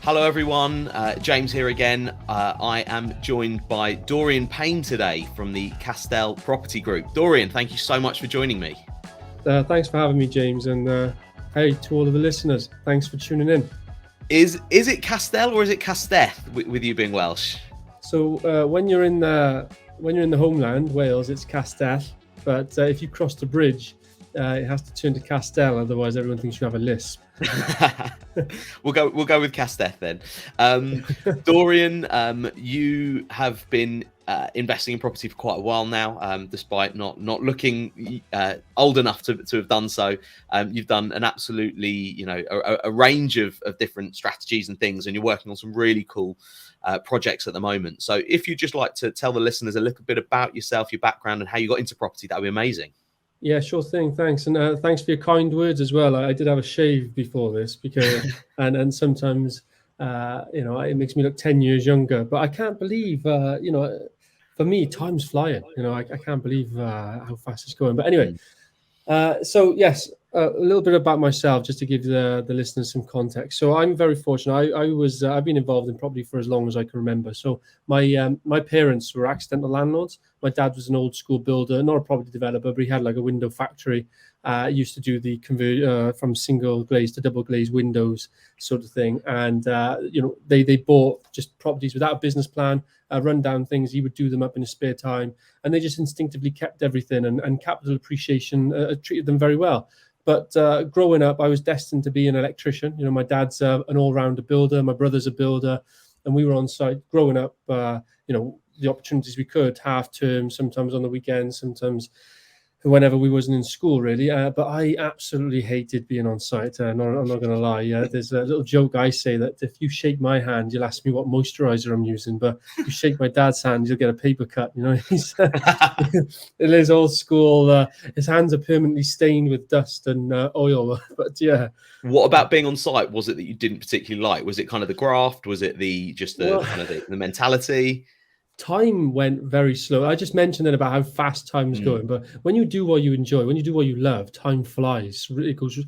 Hello everyone, James here again. I am joined by Dorian Payne today from the Castell Property Group. Dorian, thank you so much for joining me. Thanks for having me, James, and hey to all of the listeners. Thanks for tuning in. Is it Castell or is it Castell with you being Welsh? So when you're in the homeland, Wales, it's Castell, but if you cross the bridge, it has to turn to Castell, otherwise everyone thinks you have a lisp. We'll go with Castell then. Dorian, you have been investing in property for quite a while now, despite not looking old enough to have done so. You've done an absolutely, a range of different strategies and things, and you're working on some really cool projects at the moment. So if you'd just like to tell the listeners a little bit about yourself, your background, and how you got into property, that would be amazing. Yeah, sure thing. Thanks, and thanks for your kind words as well. I did have a shave before this because, and sometimes, it makes me look 10 years younger. But I can't believe, for me, time's flying. I can't believe how fast it's going. But anyway, so yes, a little bit about myself, just to give the listeners some context. So I'm very fortunate. I've been involved in property for as long as I can remember. So my parents were accidental landlords. My dad was an old school builder, not a property developer, but he had like a window factory. Used to do the convert from single glaze to double glaze windows sort of thing. And they bought just properties without a business plan, run down things. He would do them up in his spare time, and they just instinctively kept everything. And capital appreciation treated them very well. But growing up, I was destined to be an electrician. My dad's an all-rounder builder. My brother's a builder, and we were on site growing up. The opportunities we could, half term, sometimes on the weekends, sometimes whenever we wasn't in school, really. But I absolutely hated being on site. I'm not going to lie. There's a little joke I say that if you shake my hand, you'll ask me what moisturizer I'm using. But if you shake my dad's hand, you'll get a paper cut. It is old school. His hands are permanently stained with dust and oil. But yeah. What about being on site? Was it that you didn't particularly like? Was it kind of the graft? Was it the mentality? Time went very slow. I just mentioned it about how fast time's going, but when you do what you enjoy, when you do what you love, time flies. It goes,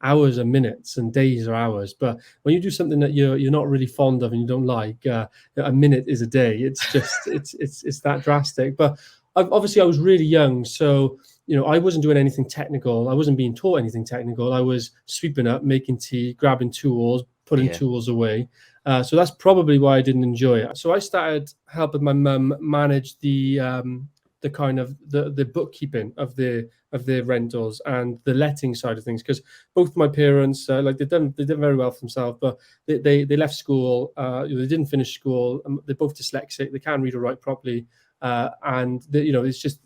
hours are minutes and days are hours. But when you do something that you're not really fond of and you don't like, a minute is a day. It's just it's that drastic. But I was really young, so I wasn't doing anything technical. I wasn't being taught anything technical. I was sweeping up, making tea, grabbing tools, putting tools away. So that's probably why I didn't enjoy it. So I started helping my mum manage the kind of the bookkeeping of the rentals and the letting side of things, because both my parents they did very well for themselves, but they left school. They didn't finish school. They're both dyslexic. They can't read or write properly, and it's just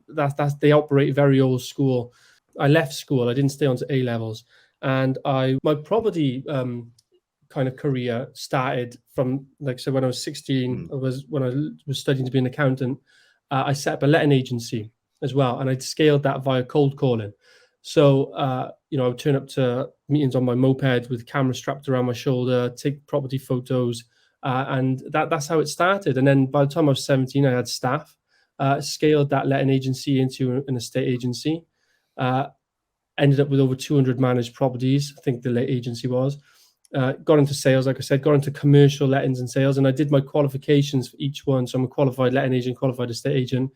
that's they operate very old school. I left school. I didn't stay on to A levels, and my property kind of career started from when I was 16. When I was studying to be an accountant. I set up a letting agency as well, and I'd scaled that via cold calling. So I would turn up to meetings on my moped with camera strapped around my shoulder, take property photos, and that's how it started. And then by the time I was 17, I had staff. Scaled that letting agency into an estate agency. Ended up with over 200 managed properties, I think the let agency was. Got into sales, like I said, got into commercial lettings and sales, and I did my qualifications for each one. So I'm a qualified letting agent, qualified estate agent.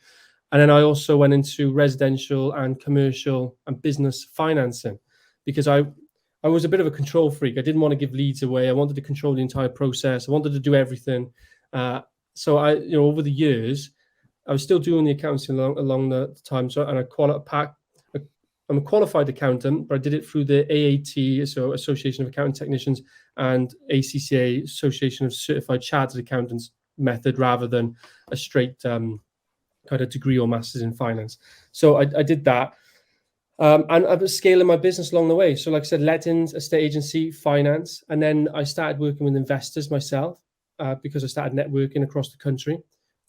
And then I also went into residential and commercial and business financing, because I was a bit of a control freak. I didn't want to give leads away. I wanted to control the entire process. I wanted to do everything. So over the years, I was still doing the accounting along the time. So, and I'm a qualified accountant, but I did it through the AAT, so Association of Accounting Technicians, and ACCA, Association of Certified Chartered Accountants method, rather than a straight kind of degree or master's in finance. So I did that. And I was scaling my business along the way. So like I said, lettings, estate agency, finance. And then I started working with investors myself because I started networking across the country.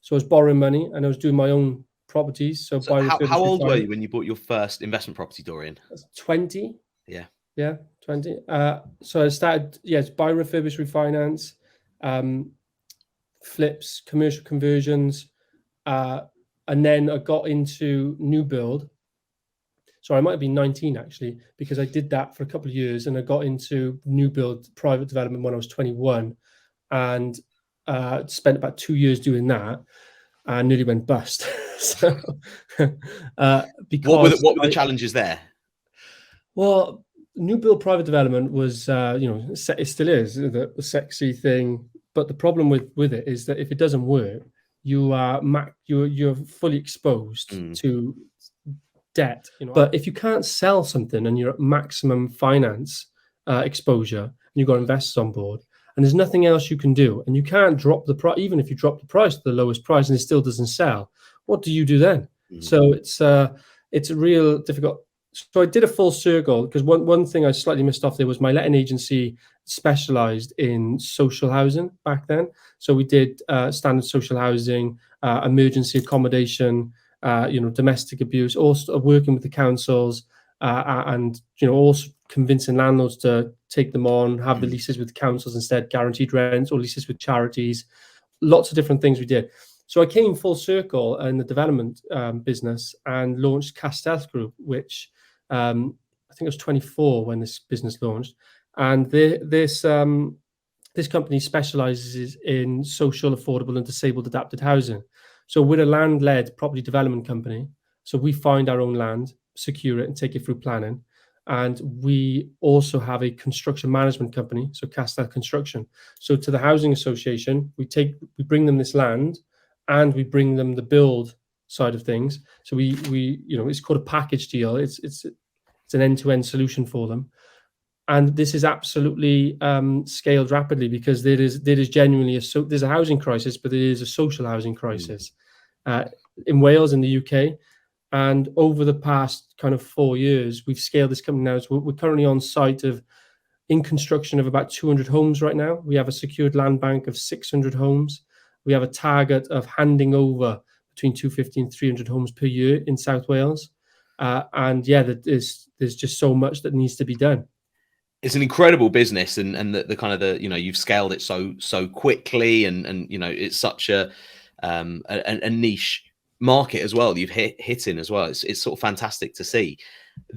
So I was borrowing money and I was doing my own properties. So how old were you when you bought your first investment property, Dorian? 20. Yeah, 20. So I started, buy, refurbish, refinance, flips, commercial conversions, and then I got into new build. sorry, I might have been 19 actually, because I did that for a couple of years, and I got into new build private development when I was 21, and spent about 2 years doing that, and nearly went bust. So, because what were the challenges there? well, new build private development was, it still is the sexy thing, but the problem with it is that if it doesn't work, you're fully exposed to debt. But if you can't sell something and you're at maximum finance exposure, and you've got investors on board, and there's nothing else you can do, and you can't drop the price, even if you drop the price to the lowest price and it still doesn't sell, what do you do then? So it's a real difficult. So I did a full circle, because one thing I slightly missed off there was my letting agency specialized in social housing back then. So we did standard social housing, emergency accommodation, domestic abuse, also working with the councils, and also convincing landlords to take them on, have the leases with the councils instead, guaranteed rents, or leases with charities. Lots of different things we did. So I came full circle in the development business and launched Castell Group, which I think I was 24 when this business launched. And this company specializes in social, affordable, and disabled adapted housing. So we're a land-led property development company. So we find our own land, secure it, and take it through planning. And we also have a construction management company, so Castell Construction. So to the housing association, we bring them this land, and we bring them the build side of things. So we it's called a package deal. It's an end-to-end solution for them. And this is absolutely scaled rapidly, because there is genuinely there's a housing crisis, but there is a social housing crisis in Wales and the UK. And over the past kind of 4 years, we've scaled this company now. So we're currently on site in construction of about 200 homes right now. We have a secured land bank of 600 homes. We have a target of handing over between 250 and 300 homes per year in South Wales. And yeah, there's just so much that needs to be done. It's an incredible business, and the kind of you've scaled it so quickly, and it's such a niche market as well. You've hit in as well. It's sort of fantastic to see.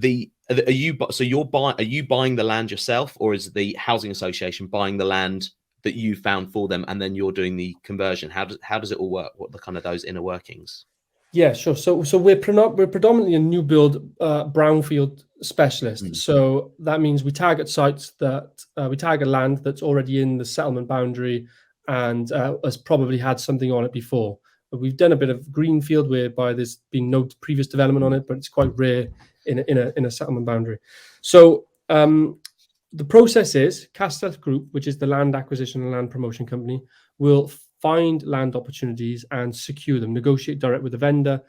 Are you buying the land yourself, or is the housing association buying the land that you found for them, and then you're doing the conversion? How does it all work? What are the kind of those inner workings? Yeah, sure. So we're predominantly a new build brownfield specialist. So that means we target sites that we target land that's already in the settlement boundary and has probably had something on it before. But we've done a bit of greenfield whereby there's been no previous development on it, but it's quite rare in a settlement boundary. So the process is Castell Group, which is the land acquisition and land promotion company, will find land opportunities and secure them, negotiate direct with the vendor.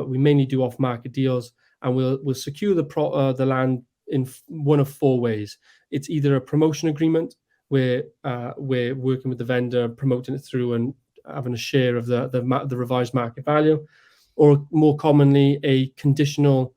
We mainly do off-market deals, and we'll secure the land in one of 4 ways. It's either a promotion agreement, where we're working with the vendor, promoting it through and having a share of the revised market value, or more commonly a conditional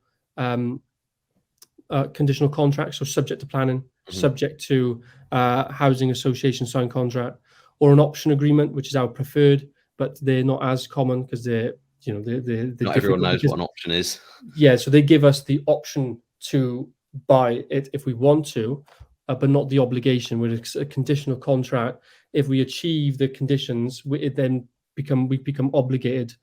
contract, so subject to planning, subject to housing association signed contract, or an option agreement, which is our preferred, but they're not as common because they're not everyone knows what an option is. Yeah, so they give us the option to buy it if we want to, but not the obligation. With a conditional contract, if we achieve the conditions, we become obligated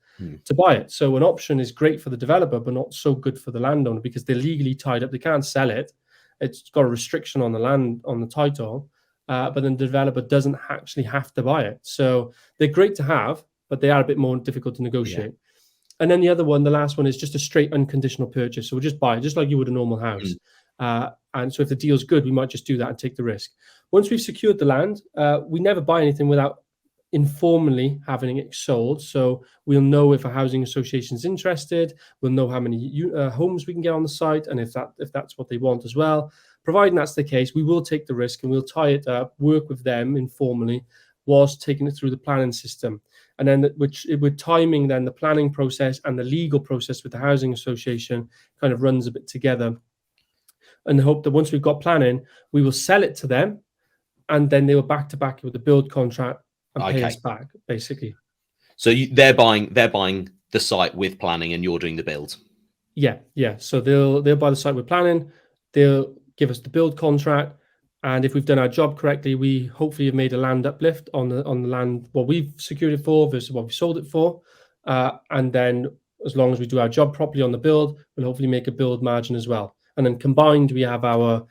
to buy it. So an option is great for the developer, but not so good for the landowner, because they're legally tied up. They can't sell it. It's got a restriction on the land, on the title, but then the developer doesn't actually have to buy it. So they're great to have, but they are a bit more difficult to negotiate. Yeah. And then the other one, the last one, is just a straight unconditional purchase. So we'll just buy it, just like you would a normal house. And so if the deal's good, we might just do that and take the risk. Once we've secured the land, we never buy anything without informally having it sold. So we'll know if a housing association is interested. We'll know how many homes we can get on the site, and if that's what they want as well. Providing that's the case, we will take the risk and we'll tie it up, work with them informally, whilst taking it through the planning system. And then with timing, then the planning process and the legal process with the housing association kind of runs a bit together. And hope that once we've got planning, we will sell it to them, and then they will back to back with the build contract and pay us back, basically. So they're buying the site with planning, and you're doing the build. Yeah. So they'll buy the site we're planning. They'll give us the build contract, and if we've done our job correctly, we hopefully have made a land uplift on the land what we've secured it for versus what we sold it for. And then as long as we do our job properly on the build, we'll hopefully make a build margin as well. And then combined, we have our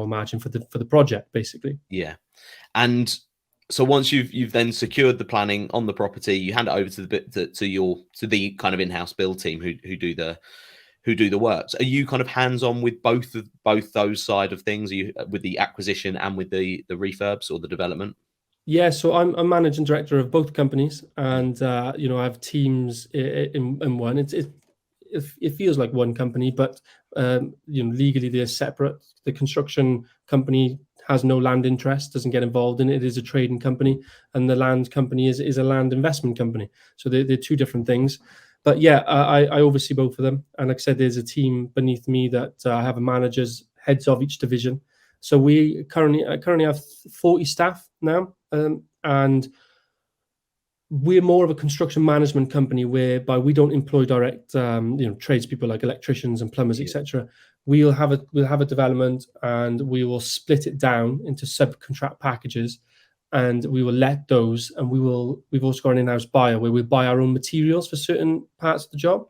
margin for the project basically. Yeah. And so once you've then secured the planning on the property, you hand it over to the kind of in-house build team who do the works. Are you kind of hands-on with both those side of things? Are you with the acquisition and with the refurbs or the development? Yeah, so I'm managing director of both companies, and I have teams in one. It feels like one company, but legally they're separate. The construction company has no land interest, doesn't get involved in it. It is a trading company, and the land company is a land investment company. So they're two different things. But yeah, I oversee both of them, and like I said, there's a team beneath me that have a managers, heads of each division. So we currently have 40 staff now, and we're more of a construction management company whereby we don't employ direct tradespeople like electricians and plumbers, etc. We'll have a development, and we will split it down into subcontract packages, and we will let those, and we've also got an in-house buyer where we buy our own materials for certain parts of the job.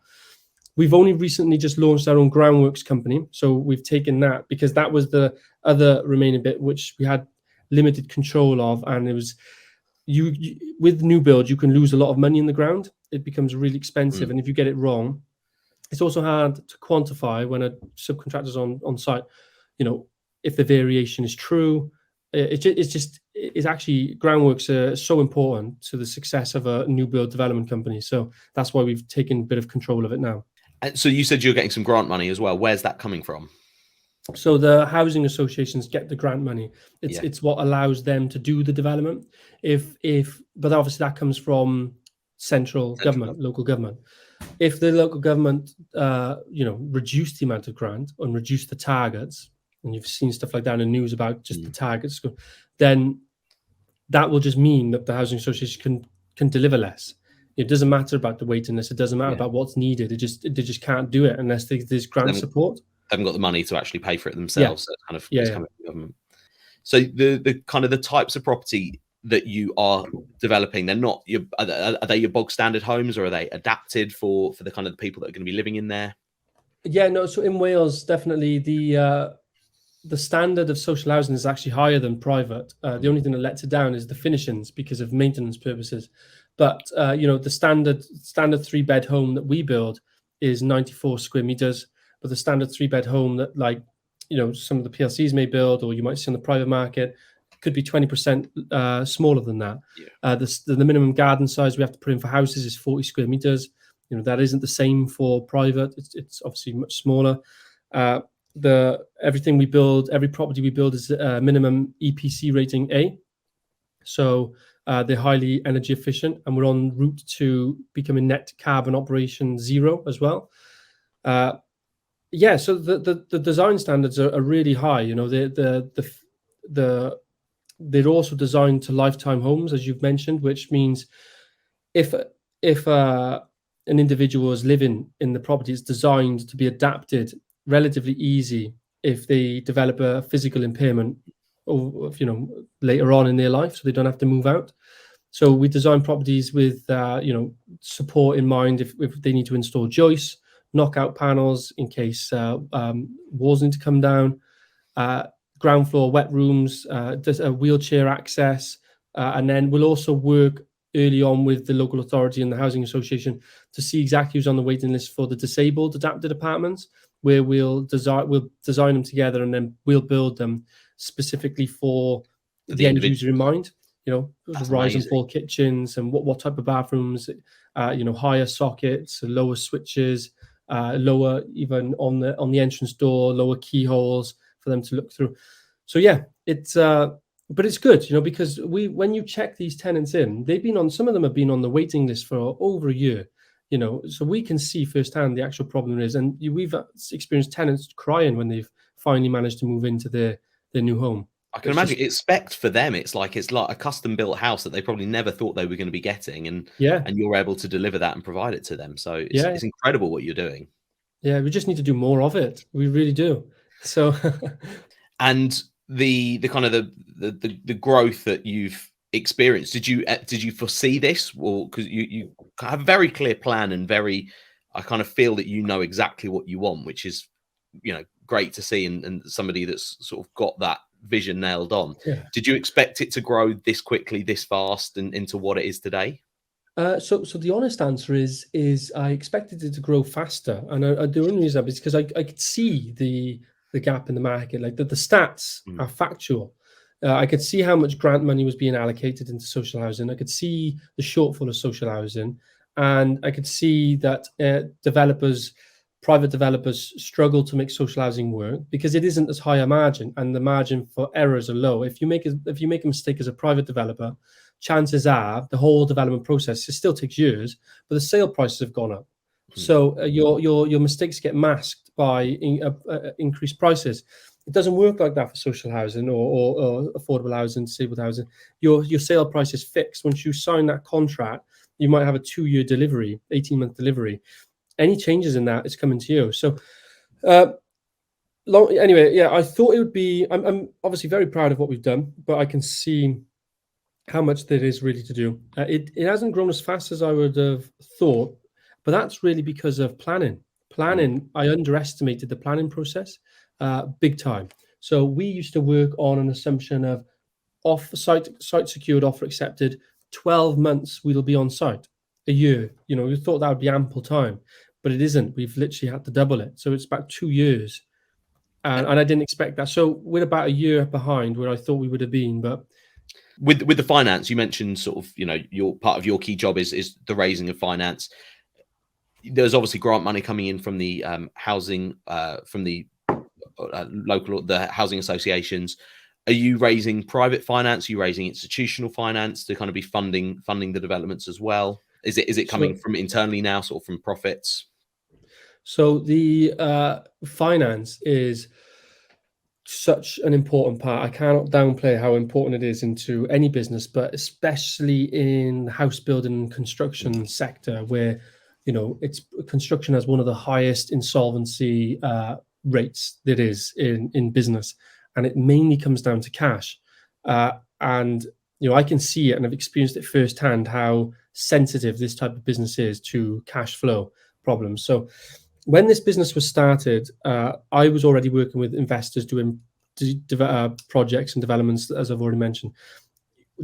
We've only recently just launched our own groundworks company, so we've taken that because that was the other remaining bit which we had limited control of, and it was you with new build you can lose a lot of money in the ground. It becomes really expensive, and if you get it wrong, it's also hard to quantify when a subcontractor's on site. If the variation is true, it's actually groundworks are so important to the success of a new build development company. So that's why we've taken a bit of control of it now. So you said you're getting some grant money as well. Where's that coming from? So the housing associations get the grant money. It's what allows them to do the development. But obviously that comes from central government, local government. If the local government, reduce the amount of grant and reduce the targets, and you've seen stuff like that in the news about just the targets, then that will just mean that the housing association can deliver less. It doesn't matter about the waiting list. It doesn't matter about what's needed. They just can't do it unless there's grant support. They haven't got the money to actually pay for it themselves. So it's coming from the government. So the kind of the types of property that you are developing, they're not are they your bog standard homes, or are they adapted for the kind of the people that are going to be living in there? Yeah, no. So in Wales, definitely the standard of social housing is actually higher than private. The only thing that lets it down is the finishings because of maintenance purposes. But the standard 3-bed home that we build is 94 square meters. But the standard 3-bed home that some of the PLCs may build, or you might see on the private market, could be 20% smaller than that. The minimum garden size we have to put in for houses is 40 square meters. That isn't the same for private. It's obviously much smaller. Everything we build, every property we build is minimum EPC rating A. So they're highly energy efficient, and we're en route to becoming net carbon operation zero as well. So the design standards are really high. They're also designed to lifetime homes, as you've mentioned, which means if an individual is living in the property, it's designed to be adapted relatively easy if they develop a physical impairment or later on in their life, so they don't have to move out. So we design properties with support in mind if they need to install joists, knockout panels in case walls need to come down, ground floor wet rooms, wheelchair access, and then we'll also work early on with the local authority and the housing association to see exactly who's on the waiting list for the disabled adapted apartments, where we'll design them together, and then we'll build them specifically for the end user in mind. Rise and fall kitchens, and what type of bathrooms, higher sockets, lower switches, lower even on the entrance door, lower keyholes for them to look through. So but it's good, because when you check these tenants in, some of them have been on the waiting list for over a year, so we can see firsthand the actual problem is, and we've experienced tenants crying when they've finally managed to move into their new home. I can imagine it's spec for them. It's like a custom built house that they probably never thought they were going to be getting, and you're able to deliver that and provide it to them. So it's incredible what you're doing. Yeah, we just need to do more of it. We really do. So And the kind of the growth that you've experienced, did you foresee this? Well, because you have a very clear plan and very, I kind of feel that you know exactly what you want, which is, great to see, and somebody that's sort of got that vision nailed on. yeah. Did you expect it to grow this quickly, this fast, and into what it is today? So the honest answer is I expected it to grow faster, and the only reason is because I could see the gap in the market. Like the stats Mm. are factual. I could see how much grant money was being allocated into social housing. I could see the shortfall of social housing, and I could see that private developers struggle to make social housing work because it isn't as high a margin, and the margin for errors are low. If you make a mistake as a private developer, chances are the whole development process, it still takes years, but the sale prices have gone up. So your mistakes get masked by increased prices. It doesn't work like that for social housing or affordable housing, disabled housing. Your sale price is fixed. Once you sign that contract, you might have a 2-year delivery, 18-month delivery. Any changes in that is coming to you. So anyway, yeah, I thought it would be. I'm obviously very proud of what we've done, but I can see how much there is really to do. It hasn't grown as fast as I would have thought, but that's really because of planning. I underestimated the planning process big time. So we used to work on an assumption of site secured, offer accepted, 12 months we'll be on site, a year. We thought that would be ample time, but it isn't. We've literally had to double it. So it's about 2 years. And I didn't expect that. So we're about a year behind where I thought we would have been, but With the finance, you mentioned sort of, your part of your key job is the raising of finance. There's obviously grant money coming in from the housing, from the the housing associations. Are you raising private finance? Are you raising institutional finance to kind of be funding the developments as well? Is it coming from internally now, sort of from profits? So the finance is such an important part. I cannot downplay how important it is into any business, but especially in the house building and construction sector, where construction has one of the highest insolvency rates that is in business, and it mainly comes down to cash. And I can see it, and I've experienced it firsthand how sensitive this type of business is to cash flow problems. So when this business was started, I was already working with investors doing projects and developments, as I've already mentioned.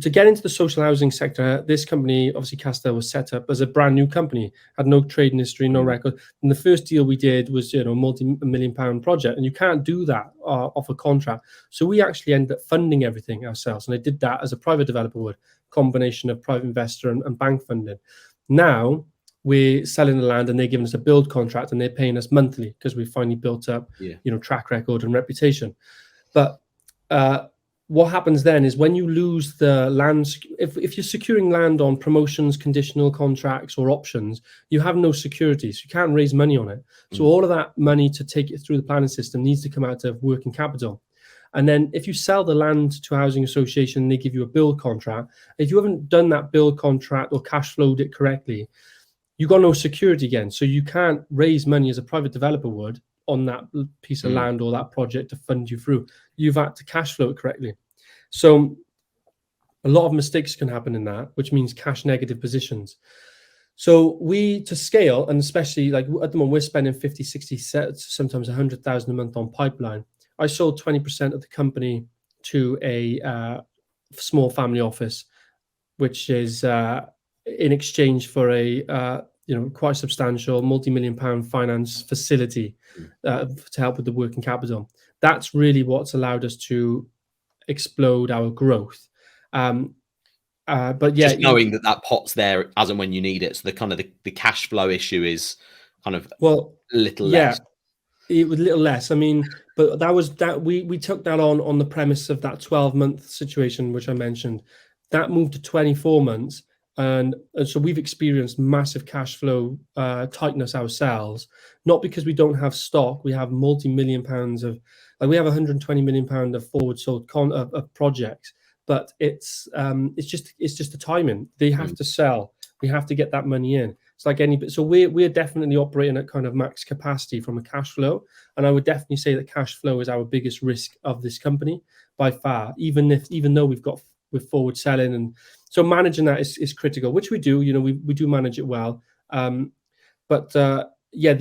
To get into the social housing sector, this company, obviously Kickstart, was set up as a brand new company, had no trading history, no record. And the first deal we did was, a multi-million-pound project, and you can't do that off a contract. So we actually ended up funding everything ourselves, and I did that as a private developer would, combination of private investor and bank funding. Now we're selling the land, and they're giving us a build contract, and they're paying us monthly because we finally built up, track record and reputation. But what happens then is when you lose the land, if you're securing land on promotions, conditional contracts, or options, you have no security, so you can't raise money on it. So all of that money to take it through the planning system needs to come out of working capital. And then if you sell the land to a housing association, they give you a build contract. If you haven't done that build contract or cash flowed it correctly, you've got no security again. So you can't raise money as a private developer would on that piece of land or that project to fund you through. You've had to cash flow it correctly. So a lot of mistakes can happen in that, which means cash negative positions. So to scale, and especially like at the moment, we're spending 50, 60, sometimes 100,000 a month on pipeline. I sold 20% of the company to a small family office, which is in exchange for a quite substantial multi-million-pound finance facility to help with the working capital. That's really what's allowed us to explode our growth. But yeah, just knowing that pot's there as and when you need it, so the kind of the cash flow issue is kind of a little less. It was a little less. I mean, but that was that we took that on the premise of that 12-month situation which I mentioned. That moved to 24 months. And so we've experienced massive cash flow tightness ourselves, not because we don't have stock. We have multi-million pounds of, like we have 120 million pound of forward sold of projects, but it's just the timing. They have to sell. We have to get that money in. It's like any, so we're definitely operating at kind of max capacity from a cash flow. And I would definitely say that cash flow is our biggest risk of this company by far, even though we're forward selling. And so managing that is critical, which we do, we do manage it well. But the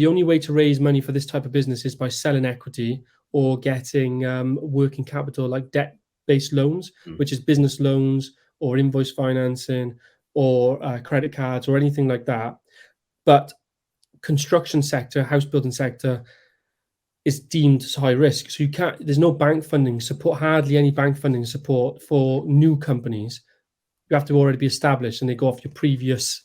only way to raise money for this type of business is by selling equity or getting working capital, like debt-based loans, which is business loans or invoice financing or credit cards or anything like that. But construction sector, house building sector, is deemed as high risk. So there's no bank funding support, hardly any bank funding support for new companies. You have to already be established and they go off your previous.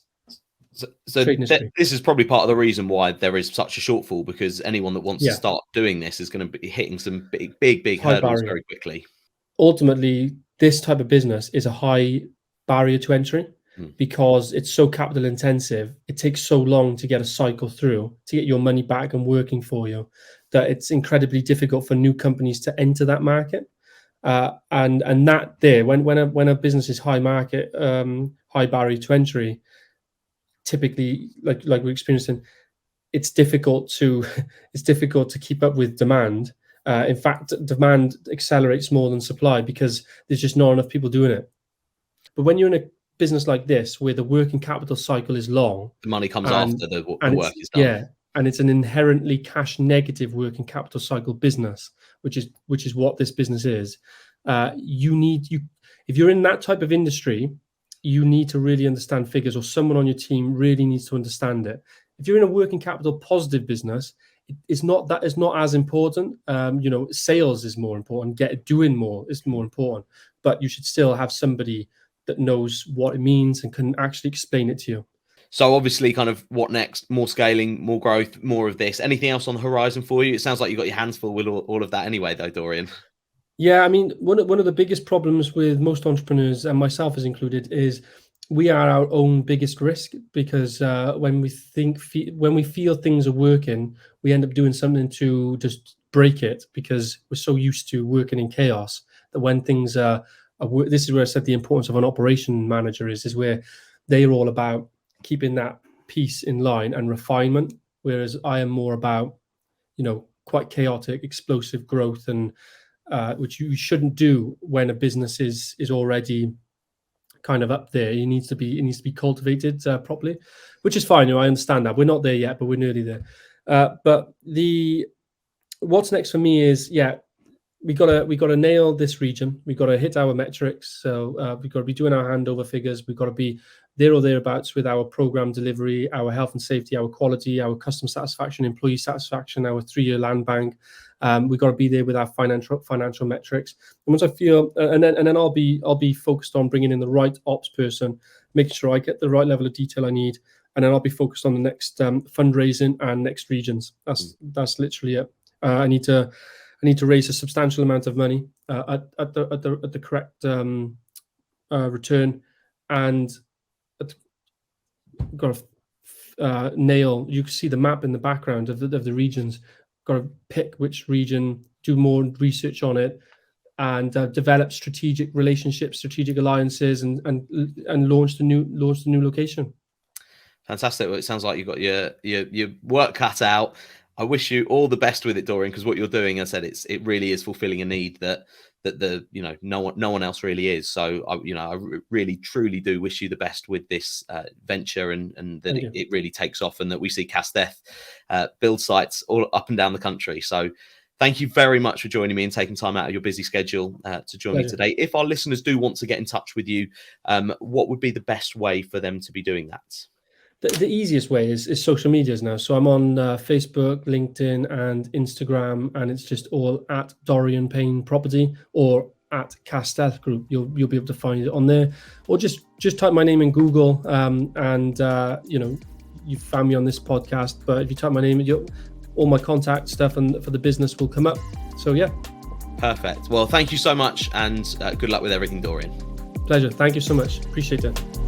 So this is probably part of the reason why there is such a shortfall, because anyone that wants to start doing this is going to be hitting some big hurdles very quickly. Ultimately, this type of business is a high barrier to entry because it's so capital intensive. It takes so long to get a cycle through, to get your money back and working for you, that it's incredibly difficult for new companies to enter that market. And that there, when a business is high barrier to entry, typically, like we're experiencing, it's difficult to keep up with demand. In fact, demand accelerates more than supply because there's just not enough people doing it. But when you're in a business like this, where the working capital cycle is long, the money comes after the work is done. Yeah, and it's an inherently cash negative working capital cycle business, which is what this business is. If you're in that type of industry, you need to really understand figures, or someone on your team really needs to understand it. If you're in a working capital positive business, it's not as important. Sales is more important. Doing more is more important. But you should still have somebody that knows what it means and can actually explain it to you. So obviously, kind of what next? More scaling, more growth, more of this. Anything else on the horizon for you? It sounds like you got your hands full with all of that anyway, though, Dorian. Yeah, I mean, one of the biggest problems with most entrepreneurs, and myself as included, is we are our own biggest risk, because when we feel things are working, we end up doing something to just break it, because we're so used to working in chaos that when things are this is where I said the importance of an operation manager is where they're all about keeping that piece in line and refinement, whereas I am more about quite chaotic, explosive growth, and which you shouldn't do when a business is already kind of up there. It needs to be cultivated properly, which is fine. I understand that we're not there yet, but we're nearly there. But what's next for me is we gotta nail this region. We gotta hit our metrics. So we gotta be doing our handover figures. We gotta be there or thereabouts with our program delivery, our health and safety, our quality, our customer satisfaction, employee satisfaction, our 3-year land bank. We got to be there with our financial metrics. And once I feel, and then I'll be focused on bringing in the right ops person, making sure I get the right level of detail I need, and then I'll be focused on the next fundraising and next regions. That's literally it. I need to raise a substantial amount of money at the correct return, and got to nail. You can see the map in the background of the regions. Got to pick which region, do more research on it, and develop strategic relationships, strategic alliances, and launch the new location. Fantastic. Well, it sounds like you've got your work cut out. I wish you all the best with it, Dorian, because what you're doing, as I said, it really is fulfilling a need that no one else really is. So I really truly do wish you the best with this venture, and that it really takes off, and that we see Casteth build sites all up and down the country. So thank you very much for joining me and taking time out of your busy schedule to join me today. If our listeners do want to get in touch with you, what would be the best way for them to be doing that? The easiest way is social medias now. So I'm on Facebook, LinkedIn, and Instagram, and it's just all at Dorian Payne Property or at Casteth Group. You'll be able to find it on there, or just type my name in Google, and you found me on this podcast. But if you type my name, all my contact stuff and for the business will come up. So yeah. Perfect. Well, thank you so much, and good luck with everything, Dorian. Pleasure. Thank you so much. Appreciate it.